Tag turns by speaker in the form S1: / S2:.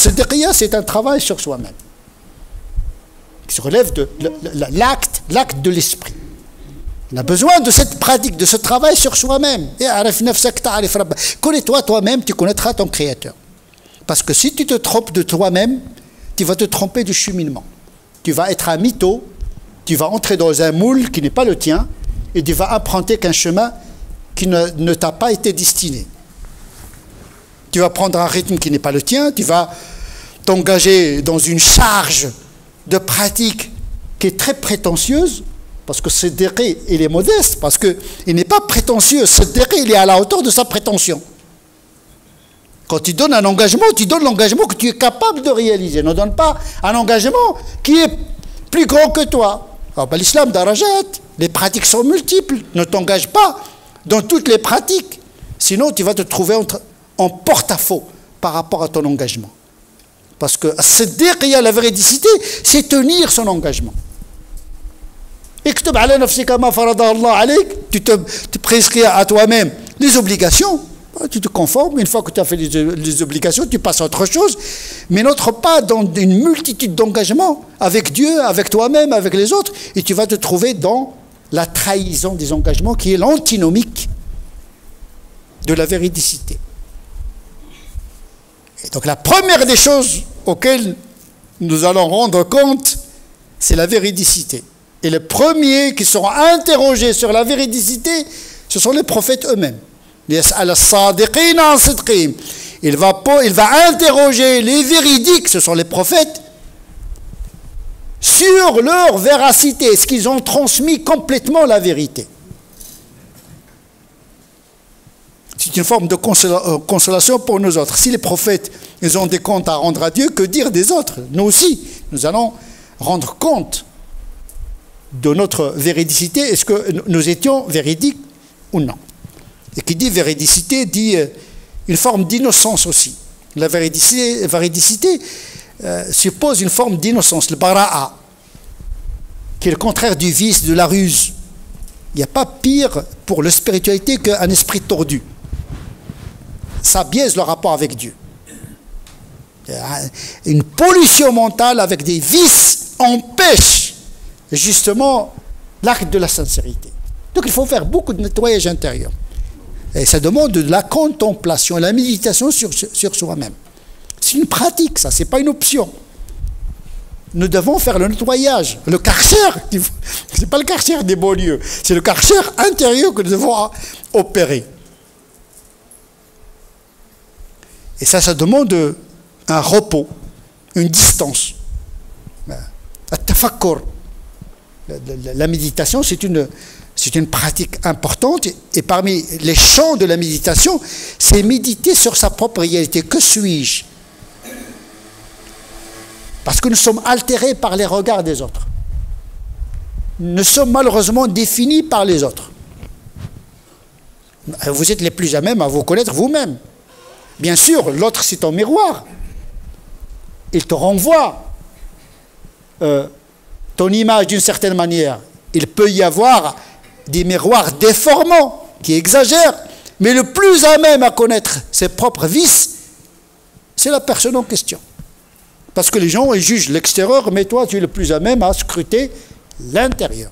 S1: Siddiqiyya, c'est un travail sur soi-même, qui se relève de l'acte de l'esprit. On a besoin de cette pratique, de ce travail sur soi-même. Connais-toi toi-même, tu connaîtras ton Créateur. Parce que si tu te trompes de toi-même, tu vas te tromper du cheminement. Tu vas être un mytho, tu vas entrer dans un moule qui n'est pas le tien, et tu vas emprunter qu'un chemin qui ne t'a pas été destiné. Tu vas prendre un rythme qui n'est pas le tien, tu vas t'engager dans une charge de pratique qui est très prétentieuse, parce que Siddiqi, il est modeste, parce qu'il n'est pas prétentieux. Siddiqi, il est à la hauteur de sa prétention. Quand tu donnes un engagement, tu donnes l'engagement que tu es capable de réaliser. Ne donne pas un engagement qui est plus grand que toi. L'islam darajat, les pratiques sont multiples. Ne t'engage pas dans toutes les pratiques. Sinon, tu vas te trouver en porte-à-faux par rapport à ton engagement. Parce que Siddiqiyya, la véridicité, c'est tenir son engagement. Tu te prescris à toi-même les obligations, tu te conformes. Une fois que tu as fait les obligations, tu passes à autre chose, mais n'entre pas dans une multitude d'engagements avec Dieu, avec toi-même, avec les autres, et tu vas te trouver dans la trahison des engagements qui est l'antinomique de la véridicité. Et donc la première des choses auxquelles nous allons rendre compte, c'est la véridicité. Et les premiers qui seront interrogés sur la véridicité, ce sont les prophètes eux-mêmes. Il va interroger les véridiques, ce sont les prophètes, sur leur véracité. Est-ce qu'ils ont transmis complètement la vérité? C'est une forme de consolation pour nous autres. Si les prophètes, ils ont des comptes à rendre à Dieu, que dire des autres? Nous aussi, nous allons rendre compte de notre véridicité. Est-ce que nous étions véridiques ou non? Et qui dit véridicité dit une forme d'innocence aussi. La véridicité suppose une forme d'innocence, le bara'a, qui est le contraire du vice, de la ruse. Il n'y a pas pire pour la spiritualité qu'un esprit tordu. Ça biaise le rapport avec Dieu. Une pollution mentale avec des vices empêche justement l'acte de la sincérité. Donc il faut faire beaucoup de nettoyage intérieur. Et ça demande de la contemplation, la méditation sur soi-même. C'est une pratique, ça, c'est pas une option. Nous devons faire le nettoyage. Le karcher, c'est pas le karcher des beaux lieux, c'est le karcher intérieur que nous devons opérer. Et ça demande un repos, une distance. La méditation, c'est une pratique importante, et parmi les champs de la méditation, c'est méditer sur sa propre réalité. Que suis-je? Parce que nous sommes altérés par les regards des autres. Nous sommes malheureusement définis par les autres. Vous êtes les plus à même à vous connaître vous-même. Bien sûr, l'autre c'est ton miroir. Il te renvoie ton image d'une certaine manière. Il peut y avoir des miroirs déformants qui exagèrent, mais le plus à même à connaître ses propres vices, c'est la personne en question. Parce que les gens ils jugent l'extérieur, mais toi tu es le plus à même à scruter l'intérieur.